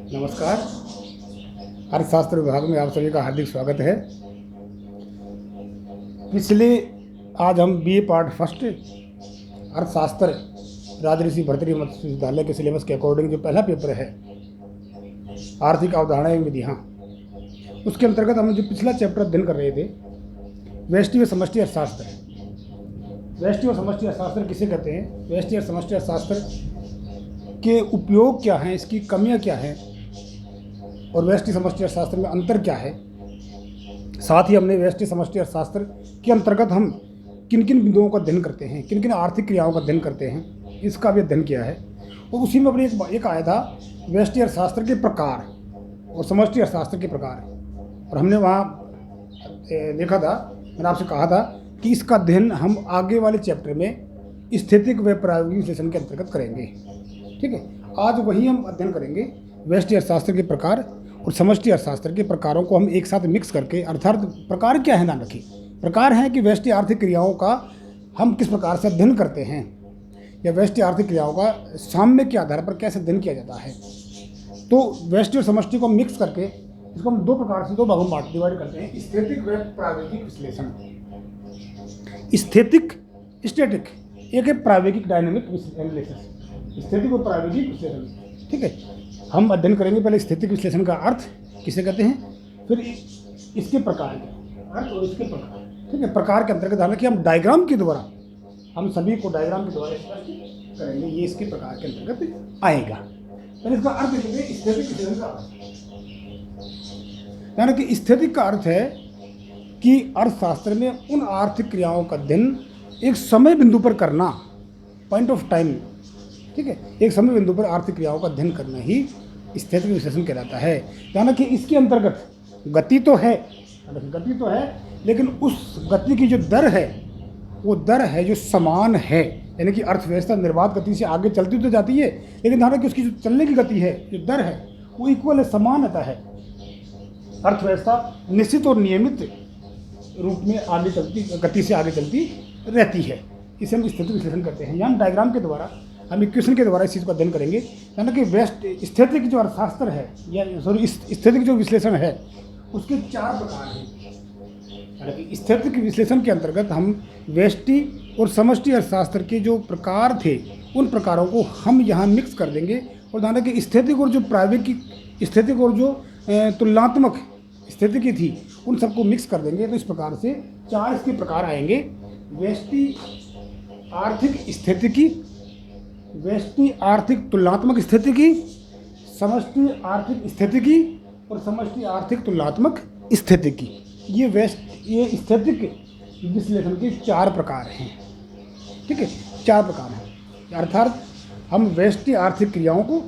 नमस्कार। अर्थशास्त्र विभाग में आप सभी का हार्दिक स्वागत है। पिछले आज हम बीए पार्ट फर्स्ट अर्थशास्त्र राजऋषि भर्तृहरि मत्स्य विश्वविद्यालय के सिलेबस के अकॉर्डिंग जो पहला पेपर है आर्थिक अवधारणा एवं विधियाँ, उसके अंतर्गत हम जो पिछला चैप्टर अध्ययन कर रहे थे व्यष्टि व समष्टि अर्थशास्त्र। व्यष्टि व समष्टि अर्थशास्त्र किसे कहते हैं, व्यष्टि और समष्टि अर्थशास्त्र के उपयोग क्या हैं, इसकी कमियां क्या हैं और व्यष्टि समष्टि अर्थशास्त्र में अंतर क्या है। साथ ही हमने व्यष्टि समष्टि अर्थशास्त्र के अंतर्गत हम किन किन बिंदुओं का अध्ययन करते हैं, किन किन आर्थिक क्रियाओं का अध्ययन करते हैं, इसका भी अध्ययन किया है। और उसी में अपने एक आया था व्यष्टि अर्थशास्त्र के प्रकार और समष्टि अर्थशास्त्र के प्रकार। और हमने वहाँ देखा था, मैंने आपसे कहा था कि इसका अध्ययन हम आगे वाले चैप्टर में स्थैतिक व प्रायोगिक विश्लेषण के अंतर्गत करेंगे। ठीक है, आज वही हम अध्ययन करेंगे। व्यष्टि अर्थशास्त्र के प्रकार और समष्टि अर्थशास्त्र के प्रकारों को हम एक साथ मिक्स करके, अर्थात प्रकार क्या है, ध्यान रखिए। प्रकार है कि व्यष्टि आर्थिक क्रियाओं का हम किस प्रकार से अध्ययन करते हैं या व्यष्टि आर्थिक क्रियाओं का साम्य के आधार पर कैसे अध्ययन किया जाता है। तो व्यष्टि और समष्टि को मिक्स करके इसको हम दो प्रकार से, दो भागों में डिवाइड करते हैं, स्थैतिक व प्रायोगिक विश्लेषण। स्थैतिक स्टैटिक, एक है प्रायोगिक डायनेमिक एनालिसिस, स्थैतिक और प्रायोगिक विश्लेषण। ठीक है, हम अध्ययन करेंगे पहले स्थैतिक विश्लेषण का अर्थ किसे कहते हैं, फिर इसके प्रकार के अर्थ और इसके प्रकार। ठीक है, प्रकार के अंतर्गत हालांकि हम डायग्राम के द्वारा, हम सभी को डायग्राम के द्वारा स्पष्ट करेंगे, ये इसके प्रकार के अंतर्गत आएगा। पहले इसका अर्थ देखेंगे, स्थैतिक विश्लेषण का अर्थ। यानी कि स्थैतिक का अर्थ है कि अर्थशास्त्र में उन आर्थिक क्रियाओं का अध्ययन एक समय बिंदु पर करना, पॉइंट ऑफ टाइम। ठीक है, एक समय बिंदु पर आर्थिक क्रियाओं का अध्ययन करना ही स्थैतिक विश्लेषण कहलाता है। यानी कि इसके अंतर्गत गति तो है, लेकिन उस गति की जो दर है वो दर है जो समान है। यानी कि अर्थव्यवस्था निर्बाध गति से आगे चलती तो जाती है, लेकिन ध्यान रखिए उसकी जो चलने की गति है, जो दर है, वो इक्वल है, समानता है। अर्थव्यवस्था निश्चित और नियमित रूप में आगे चलती, गति से आगे चलती रहती है। इसे हम स्थैतिक विश्लेषण करते हैं। यहाँ डायग्राम के द्वारा, हम इक्वेशन के द्वारा इस चीज़ को अध्ययन करेंगे। यानी कि स्थैतिक जो अर्थशास्त्र है या स्थैतिक जो विश्लेषण है उसके चार प्रकार हैं। यानी कि स्थैतिक विश्लेषण के अंतर्गत हम व्यष्टि और समष्टि अर्थशास्त्र के जो प्रकार थे उन प्रकारों को हम यहाँ मिक्स कर देंगे। और ध्यान रखिए स्थैतिक और जो प्रायोगिक, स्थैतिक और जो तुलनात्मक स्थिति थी उन सबको मिक्स कर देंगे। तो इस प्रकार से चार इसके प्रकार आएंगे: व्यष्टि आर्थिक स्थितिकी, व्यष्टि आर्थिक तुलनात्मक स्थितिकी, समष्टि आर्थिक स्थितिकी और समष्टि आर्थिक तुलनात्मक स्थितिकी। ये स्थैतिक विश्लेषण के चार प्रकार हैं। ठीक है, चार प्रकार हैं। अर्थात हम व्यष्टि आर्थिक क्रियाओं को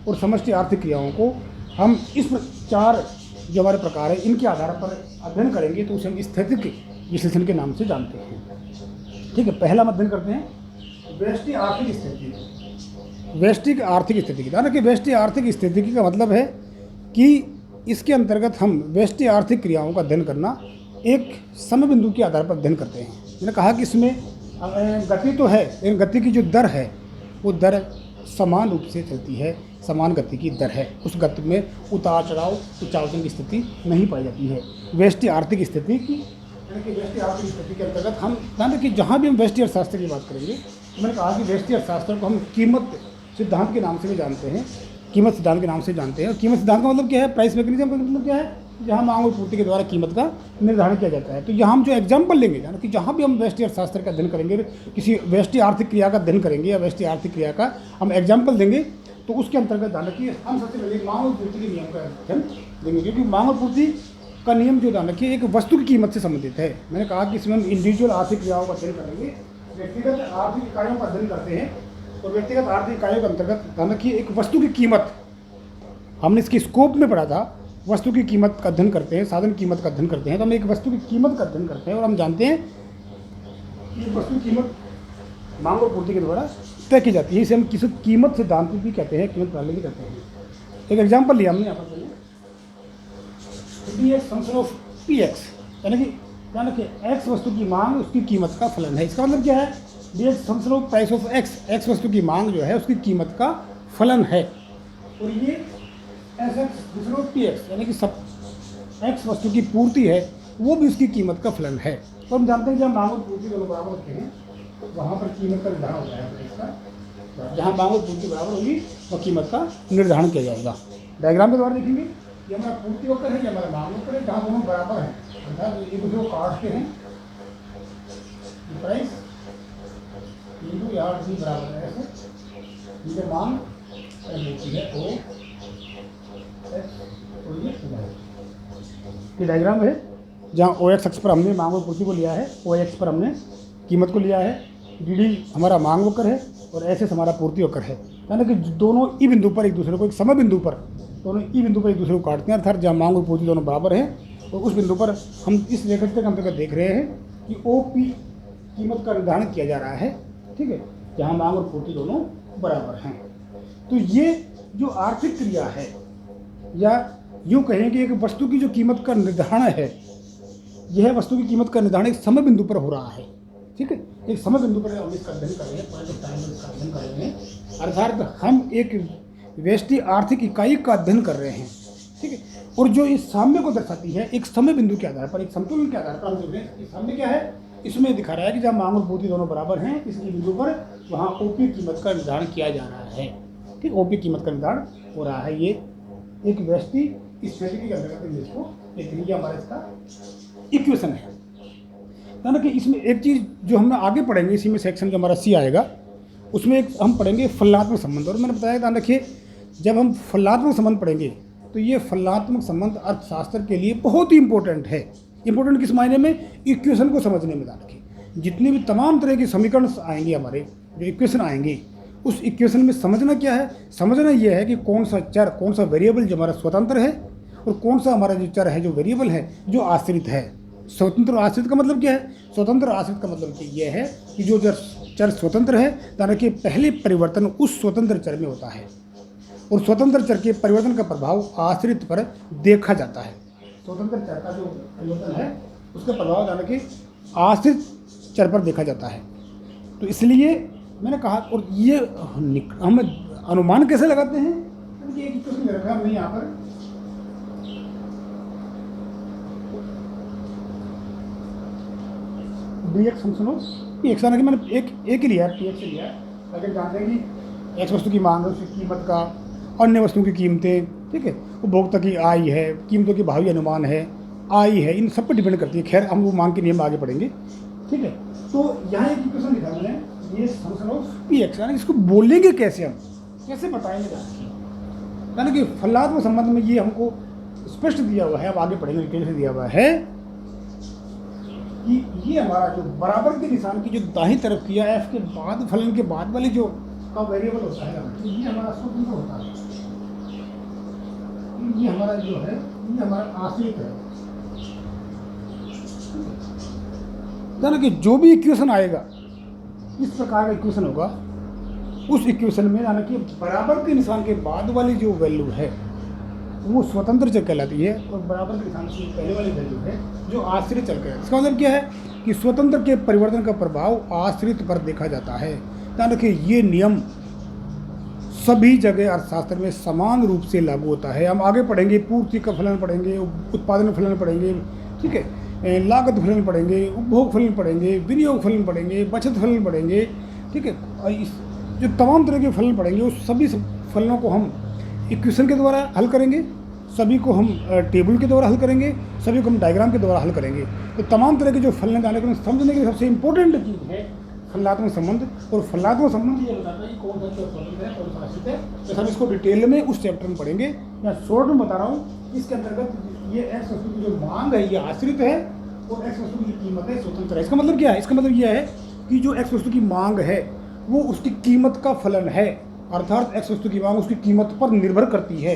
और समष्टि आर्थिक क्रियाओं को हम इस चार जो हमारे प्रकार है इनके आधार पर अध्ययन करेंगे, तो उसे हम स्थैतिक विश्लेषण के नाम से जानते हैं। ठीक है, पहला हम अध्ययन करते हैं व्यष्टि आर्थिक स्थिति। व्यष्टि आर्थिक स्थिति, यानी कि व्यष्टि आर्थिक स्थिति का मतलब है कि इसके अंतर्गत हम व्यष्टि आर्थिक क्रियाओं का अध्ययन करना एक समय बिंदु के आधार पर अध्ययन करते हैं। मैंने कहा कि इसमें गति तो है, लेकिन गति की जो दर है वो दर समान रूप से चलती है, समान गति की दर है। उस गति में उतार चढ़ाव, उचावचन की स्थिति नहीं पाई जाती है। व्यष्टि आर्थिक स्थिति की, यानी कि व्यष्टि आर्थिक स्थिति के अंतर्गत हम ध्यान रखिए, जहाँ भी हम व्यष्टि अर्थशास्त्र की बात करेंगे तो मैंने कहा कि व्यष्टि अर्थशास्त्र को हम कीमत सिद्धांत के नाम से भी जानते हैं, कीमत सिद्धांत के नाम से जानते हैं। और कीमत सिद्धांत का मतलब क्या है, प्राइस मैकेनिज्म का मतलब क्या है, जहाँ मांग और पूर्ति के द्वारा कीमत का निर्धारण किया जाता है। तो यहाँ हम जो एग्जाम्पल लेंगे, यानी कि जहाँ भी हम व्यष्टि अर्थशास्त्र का अध्ययन करेंगे, किसी व्यष्टि आर्थिक क्रिया का अध्ययन करेंगे या व्यष्टि आर्थिक क्रिया का हम एग्जाम्पल देंगे, तो उसके अंतर्गत ध्यान रखिए हम सबसे पहले मांग और पूर्ति के नियम का अध्ययन देंगे। क्योंकि मांग और पूर्ति का नियम जो ध्यान रखिए एक वस्तु की कीमत से संबंधित है। मैंने कहा कि इसमें हम इंडिविजुअल आर्थिक क्रियाओं का अध्ययन करेंगे, व्यक्तिगत आर्थिक इकाइयों का अध्ययन करते हैं। और व्यक्तिगत आर्थिक इकाइयों के अंतर्गत ध्यान रखिए एक वस्तु की कीमत, हमने इसके स्कोप में पढ़ा था, वस्तु की कीमत का अध्ययन करते हैं, साधन कीमत का अध्ययन करते हैं। तो हम एक वस्तु की कीमत का अध्ययन करते हैं और हम जानते हैं कि वस्तु की कीमत मांग और पूर्ति के द्वारा तय की जाती है। इसे हम किसी कीमत सिद्धांत भी कहते हैं, कीमत प्रणाली भी कहते हैं। एक एग्जाम्पल लिया हमने यहाँ पर, फंक्शन ऑफ पी एक्स, यानी कि ध्यान रखिए एक्स वस्तु की मांग उसकी कीमत का फलन है। इसका मतलब क्या है, D function of price of x, x वस्तु की मांग जो है उसकी कीमत का फलन है। और ये पी एक्स, यानी कि सब एक्स वस्तु की पूर्ति है वो भी उसकी कीमत का फलन है। तो हम जानते हैं जब मांग और पूर्ति दोनों बराबर होते हैं वहाँ पर कीमत का निर्धारण हो जाएगा इसका। जहाँ मांग और पूर्ति बराबर होगी वह कीमत का निर्धारण किया जाएगा। डायग्राम के द्वारा देखेंगे ये हमारा पूर्ति वक्र है, ये हमारा मांग वक्र है, जहाँ दोनों बराबर हैं अर्थात एक दूसरे को काटते हैं। प्राइस इंटू यहाँ भी बराबर है ऐसे, ये मांग होती है ओ ये डायग्राम है जहाँ ओ एक्स पर हमने मांग और पूर्ति को लिया है, ओ एक्स पर हमने कीमत को लिया है, डी डी हमारा मांग वक्र है और एस एस हमारा पूर्ति वक्र है। यानी कि दोनों ई बिंदु पर एक दूसरे को, एक समय बिंदु पर दोनों ई बिंदु पर एक दूसरे को काटते हैं अर्थात जहाँ मांग और पूर्ति दोनों बराबर हैं। और उस बिंदु पर हम इस रेखाचित्र के अंतर्गत देख रहे हैं कि ओ पी कीमत का निर्धारण किया जा रहा है, ठीक है, जहाँ मांग और पूर्ति दोनों बराबर हैं। तो ये जो आर्थिक क्रिया है या यूँ कहें कि एक वस्तु की जो कीमत का निर्धारण है, यह वस्तु की कीमत का निर्धारण एक समय बिंदु पर हो रहा है, ठीक है, एक समय बिंदु पर हम इसका अध्ययन कर रहे हैं, पॉइंट ऑफ टाइम में इसका अध्ययन कर रहे हैं अर्थात हम एक व्यष्टि आर्थिक इकाई का अध्ययन कर रहे हैं, ठीक है। और जो इस साम्य को दर्शाती है एक समय बिंदु के आधार पर, एक संतुलन के आधार पर हम देख रहे हैं। इस साम्य क्या है, इसमें दिखा रहा है कि जब मांग और पूर्ति दोनों बराबर हैं इसकी बिंदु पर वहाँ ओपी कीमत का निर्धारण किया जा रहा है, ठीक, ओपी कीमत का निर्धारण हो रहा है। ये एक व्यष्टि इस स्थिति के अंतर्गत इसको एक हमारा इसका इक्वेशन है। यानी कि इसमें एक चीज़ जो हम आगे पढ़ेंगे, इसी में सेक्शन जो हमारा सी आएगा उसमें एक हम पढ़ेंगे फलनात्मक संबंध। और मैंने बताया ध्यान रखिए जब हम फलनात्मक संबंध पढ़ेंगे तो ये फलनात्मक संबंध अर्थशास्त्र के लिए बहुत ही इंपॉर्टेंट है। इंपॉर्टेंट किस मायने में, इक्वेशन को समझने में। ध्यान रखिए जितने भी तमाम तरह के समीकरण आएंगे, हमारे जो इक्वेशन आएंगे, उस इक्वेशन में समझना क्या है, समझना यह है कि कौन सा चर, कौन सा वेरिएबल जो हमारा स्वतंत्र है और कौन सा हमारा जो चर है, जो वेरिएबल है जो आश्रित है। स्वतंत्र और आश्रित का मतलब क्या है, स्वतंत्र आश्रित का मतलब यह है कि जो चर स्वतंत्र है यानी कि पहले परिवर्तन उस स्वतंत्र चर में होता है और स्वतंत्र चर के परिवर्तन का प्रभाव आश्रित पर देखा जाता है। स्वतंत्र चर का जो परिवर्तन है उसका प्रभाव यानी कि आश्रित चर पर देखा जाता है। तो इसलिए मैंने कहा, और ये हम अनुमान कैसे लगाते हैं, एक इक्वेशन दे रखा है हमने यहाँ पर, डी एक्स फंक्शन हो पी एक्स, कि मैंने एक ही लिया है, पी एक्स लिया है, ताकि जानते हैं कि एक्स वस्तु की मांग है, उसकी कीमत का, अन्य वस्तुओं की कीमतें, ठीक है, उपभोक्ता की आय है, कीमतों की भावी अनुमान है, आय है, इन सब पर डिपेंड करती है। खैर हम वो मांग के नियम आगे पढ़ेंगे, ठीक है। तो यहाँ एक इक्वेशन लिखा मैंने, ये फंक्शन ऑफ पी एक्स, यानी इसको बोलेंगे कैसे, हम कैसे बताएंगे, यानी कि फलनात्मक संबंध में ये हमको स्पष्ट दिया हुआ है, अब आगे पढ़ेंगे कैसे दिया हुआ है कि ये हमारा जो बराबर के निशान की जो दाहिनी तरफ किया एफ के बाद फलन के बाद वाली जो का वेरिएबल होता है, ये हमारा स्वतंत्र होता है, ये हमारा जो है ये हमारा आश्रित है। यानी कि जो भी इक्वेशन आएगा इस प्रकार का इक्वेशन होगा, उस इक्वेशन में यानी कि बराबर के निशान के बाद वाली जो वैल्यू है वो स्वतंत्र चर कहलाती है और बराबर के निशान से पहले वाली वैल्यू है जो आश्रित चर कहलाती है। इसका मतलब क्या है कि स्वतंत्र के परिवर्तन का प्रभाव आश्रित पर देखा जाता है। यानी कि ये नियम सभी जगह अर्थशास्त्र में समान रूप से लागू होता है। हम आगे पढ़ेंगे, पूर्ति का फलन पढ़ेंगे, उत्पादन फलन पढ़ेंगे, ठीक है, लागत फलन पढ़ेंगे, उपभोग फलन पढ़ेंगे, विनियोग फलन पढ़ेंगे, बचत फलन पढ़ेंगे, ठीक है। और इस जो तमाम तरह के फलन पढ़ेंगे उस सभी फलनों को हम इक्वेशन के द्वारा हल करेंगे, सभी को हम टेबल के द्वारा हल करेंगे, सभी को हम डायग्राम के द्वारा हल करेंगे। तो तमाम तरह के जो फलन जाने को समझने के सबसे इम्पोर्टेंट चीज़ है फलनात्मक संबंध। और फलनात्मक संबंध ये बताता है कि कौन सा स्वतंत्र है, कौन सा आश्रित है। तो हम इसको डिटेल में उस चैप्टर में पढ़ेंगे। मैं शॉर्ट में बता रहा हूँ, इसके अंतर्गत ये एक्स वस्तु की जो मांग है ये आश्रित है और एक्स वस्तु की कीमत है स्वतंत्र है। इसका मतलब क्या है, इसका मतलब यह है कि जो एक्स वस्तु की मांग है वो उसकी कीमत का फलन है, अर्थात एक्स वस्तु की मांग उसकी कीमत पर निर्भर करती है।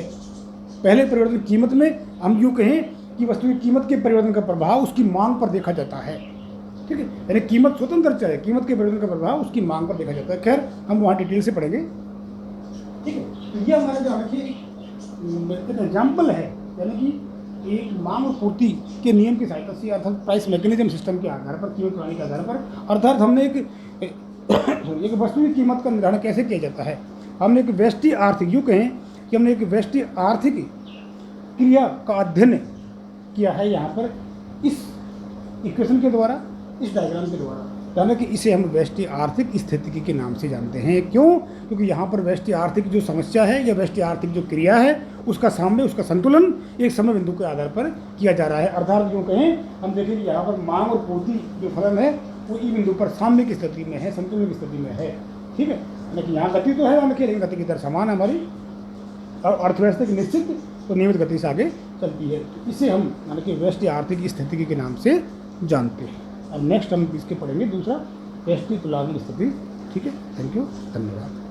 पहले परिवर्तन कीमत में हम यूँ कहें कि वस्तु की कीमत के परिवर्तन का प्रभाव उसकी मांग पर देखा जाता है, ठीक है। यानी कीमत स्वतंत्र चर है, कीमत के परिवर्तन का प्रभाव उसकी मांग पर देखा जाता है। खैर हम वहाँ डिटेल से पढ़ेंगे, ठीक है। तो ये हमारा जो देखिए एक एग्जाम्पल है, यानी कि एक मांग और पूर्ति के नियम की सहायता से अर्थात प्राइस मैकेनिज्म सिस्टम के आधार पर, कीमत प्रणाली के आधार पर, अर्थात हमने एक वस्तु की कीमत का निर्धारण कैसे किया जाता है। हमने एक व्यष्टि आर्थिक, यूँ कहें कि हमने एक व्यष्टि आर्थिक क्रिया का अध्ययन किया है यहाँ पर इस इक्वेशन के द्वारा, इस डायग्राम के द्वारा। यानी कि इसे हम व्यष्टि आर्थिक स्थितिकी के नाम से जानते हैं। क्यों? क्योंकि यहाँ पर व्यष्टि आर्थिक जो समस्या है या व्यष्टि आर्थिक जो क्रिया है उसका साम्य, उसका संतुलन एक समय बिंदु के आधार पर किया जा रहा है। अर्थात जो कहें हम देखें कि यहाँ पर मांग और पूर्ति जो फलन है वो ई बिंदु पर साम्य की स्थिति में है, संतुलन की स्थिति में है। ठीक है, लेकिन यहाँ गति तो है, लेकिन गति की दर समान है हमारी, और अर्थव्यवस्था की निश्चित तो नियमित गति से आगे चलती है। तो इसे हम यानी कि व्यष्टि आर्थिक स्थितिकी के नाम से जानते हैं। अब नेक्स्ट हम इसके पढ़ेंगे दूसरा व्यष्टि तुलनात्मक स्थिति। ठीक है, थैंक यू, धन्यवाद।